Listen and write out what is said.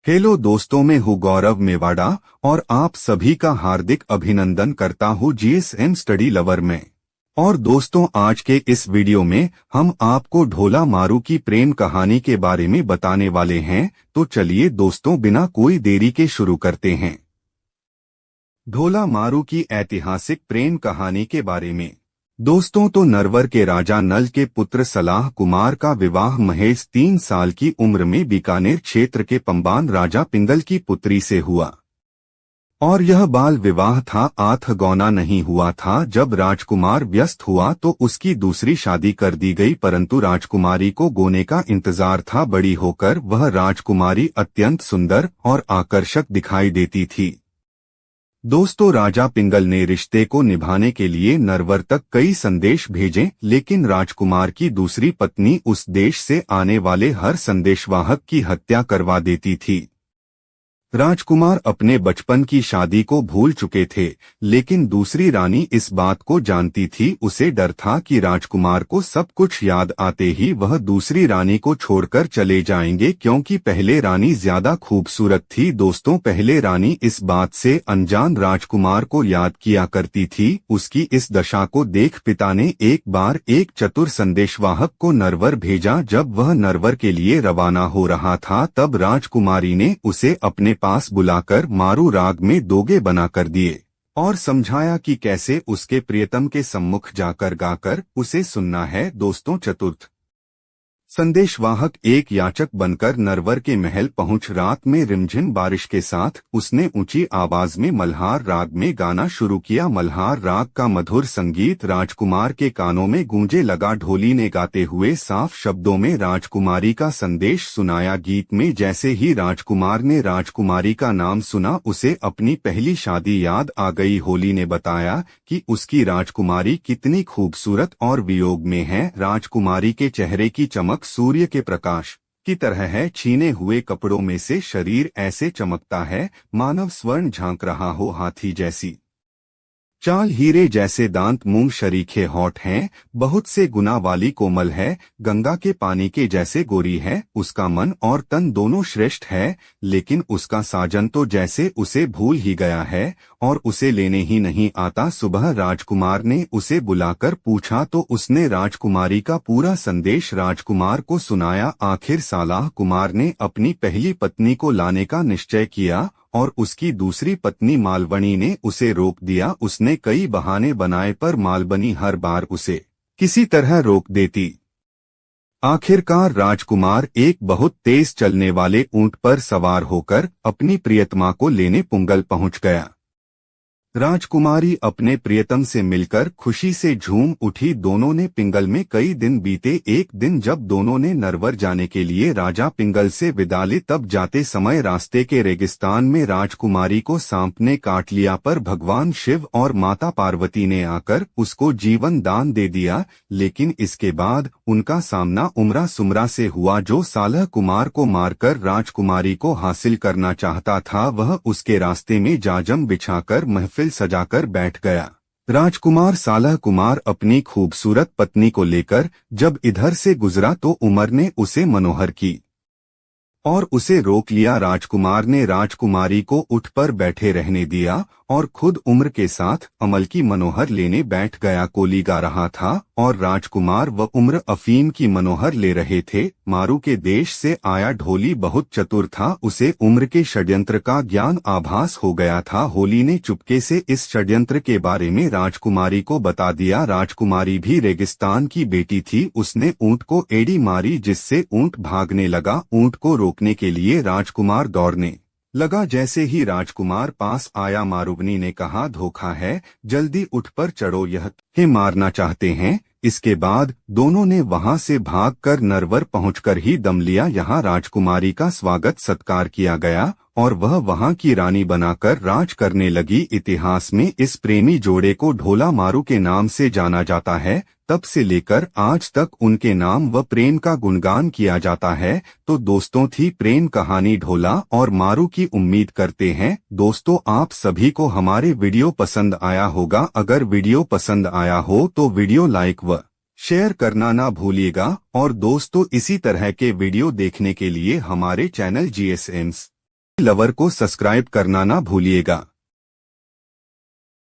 Hello दोस्तों, मैं हूँ गौरव मेवाड़ा और आप सभी का हार्दिक अभिनंदन करता हूँ जीएसएम स्टडी लवर में। और दोस्तों, आज के इस वीडियो में हम आपको ढोला मारू की प्रेम कहानी के बारे में बताने वाले हैं। तो चलिए दोस्तों, बिना कोई देरी के शुरू करते हैं ढोला मारू की ऐतिहासिक प्रेम कहानी के बारे में। दोस्तों, तो नरवर के राजा नल के पुत्र सलाह कुमार का विवाह महज 3 साल की उम्र में बीकानेर क्षेत्र के पंबान राजा पिंगल की पुत्री से हुआ। और यह बाल विवाह था, आठगौना नहीं हुआ था। जब राजकुमार व्यस्त हुआ तो उसकी दूसरी शादी कर दी गई, परंतु राजकुमारी को गोने का इंतजार था। बड़ी होकर वह राजकुमारी अत्यंत सुंदर और आकर्षक दिखाई देती थी। दोस्तों, राजा पिंगल ने रिश्ते को निभाने के लिए नरवर तक कई संदेश भेजे, लेकिन राजकुमार की दूसरी पत्नी उस देश से आने वाले हर संदेशवाहक की हत्या करवा देती थी। राजकुमार अपने बचपन की शादी को भूल चुके थे, लेकिन दूसरी रानी इस बात को जानती थी। उसे डर था कि राजकुमार को सब कुछ याद आते ही वह दूसरी रानी को छोड़कर चले जाएंगे, क्योंकि पहले रानी ज्यादा खूबसूरत थी। दोस्तों, पहले रानी इस बात से अनजान राजकुमार को याद किया करती थी। उसकी इस दशा को देख पिता ने एक बार एक चतुर संदेशवाहक को नरवर भेजा। जब वह नरवर के लिए रवाना हो रहा था, तब राजकुमारी ने उसे अपने पास बुलाकर मारू राग में दोगे बना कर दिए और समझाया कि कैसे उसके प्रियतम के सम्मुख जाकर गाकर उसे सुनना है। दोस्तों, चतुर्थ संदेशवाहक एक याचक बनकर नरवर के महल पहुंच रात में रिमझिम बारिश के साथ उसने ऊंची आवाज में मल्हार राग में गाना शुरू किया। मल्हार राग का मधुर संगीत राजकुमार के कानों में गूंजे लगा। ढोली ने गाते हुए साफ शब्दों में राजकुमारी का संदेश सुनाया। गीत में जैसे ही राजकुमार ने राजकुमारी का नाम सुना, उसे अपनी पहली शादी याद आ गई। होली ने बताया कि उसकी राजकुमारी कितनी खूबसूरत और वियोग में है। राजकुमारी के चेहरे की चमक सूर्य के प्रकाश की तरह है। छीने हुए कपड़ों में से शरीर ऐसे चमकता है मानव स्वर्ण झांक रहा हो। हाथी जैसी चाल, हीरे जैसे दांत, मूंग शरीखे होठ हैं, बहुत से गुना वाली कोमल है। गंगा के पानी के जैसे गोरी है। उसका मन और तन दोनों श्रेष्ठ है, लेकिन उसका साजन तो जैसे उसे भूल ही गया है और उसे लेने ही नहीं आता। सुबह राजकुमार ने उसे बुलाकर पूछा तो उसने राजकुमारी का पूरा संदेश राजकुमार को सुनाया। आखिर सलाह कुमार ने अपनी पहली पत्नी को लाने का निश्चय किया और उसकी दूसरी पत्नी मालवणी ने उसे रोक दिया। उसने कई बहाने बनाए, पर मालवणी हर बार उसे किसी तरह रोक देती। आखिरकार राजकुमार एक बहुत तेज चलने वाले ऊंट पर सवार होकर अपनी प्रियतमा को लेने पुंगल पहुंच गया। राजकुमारी अपने प्रियतम से मिलकर खुशी से झूम उठी। दोनों ने पिंगल में कई दिन बीते। एक दिन जब दोनों ने नरवर जाने के लिए राजा पिंगल से विदा ली, तब जाते समय रास्ते के रेगिस्तान में राजकुमारी को सांप ने काट लिया, पर भगवान शिव और माता पार्वती ने आकर उसको जीवन दान दे दिया। लेकिन इसके बाद उनका सामना उमरा सुमरा से हुआ, जो सलाह कुमार को मारकर राजकुमारी को हासिल करना चाहता था। वह उसके रास्ते में जाजम बिछाकर महफिल सजाकर बैठ गया। राजकुमार सलाह कुमार अपनी खूबसूरत पत्नी को लेकर जब इधर से गुजरा तो उमर ने उसे मनोहर की और उसे रोक लिया। राजकुमार ने राजकुमारी को उठ पर बैठे रहने दिया और खुद उम्र के साथ अमल की मनोहर लेने बैठ गया। कोली गा रहा था और राजकुमार व उम्र अफीम की मनोहर ले रहे थे। मारू के देश से आया ढोली बहुत चतुर था। उसे उम्र के षड्यंत्र का ज्ञान आभास हो गया था। होली ने चुपके से इस षड्यंत्र के बारे में राजकुमारी को बता दिया। राजकुमारी भी रेगिस्तान की बेटी थी। उसने ऊंट को एड़ी मारी, जिससे ऊंट भागने लगा। ऊंट को रोकने के लिए राजकुमार दौड़ने लगा। जैसे ही राजकुमार पास आया, मारुवनी ने कहा, धोखा है, जल्दी उठ पर चढ़ो, यह हे मारना चाहते हैं। इसके बाद दोनों ने वहां से भागकर नरवर पहुंचकर ही दम लिया। यहाँ राजकुमारी का स्वागत सत्कार किया गया और वह वहां की रानी बनाकर राज करने लगी। इतिहास में इस प्रेमी जोड़े को ढोला मारू के नाम से जाना जाता है। तब से लेकर आज तक उनके नाम व प्रेम का गुणगान किया जाता है। तो दोस्तों, थी प्रेम कहानी ढोला और मारू की। उम्मीद करते हैं दोस्तों आप सभी को हमारे वीडियो पसंद आया होगा। अगर वीडियो पसंद आया हो तो वीडियो लाइक व शेयर करना ना भूलिएगा। और दोस्तों, इसी तरह के वीडियो देखने के लिए हमारे चैनल जीएसएम लवर को सब्सक्राइब करना ना भूलिएगा।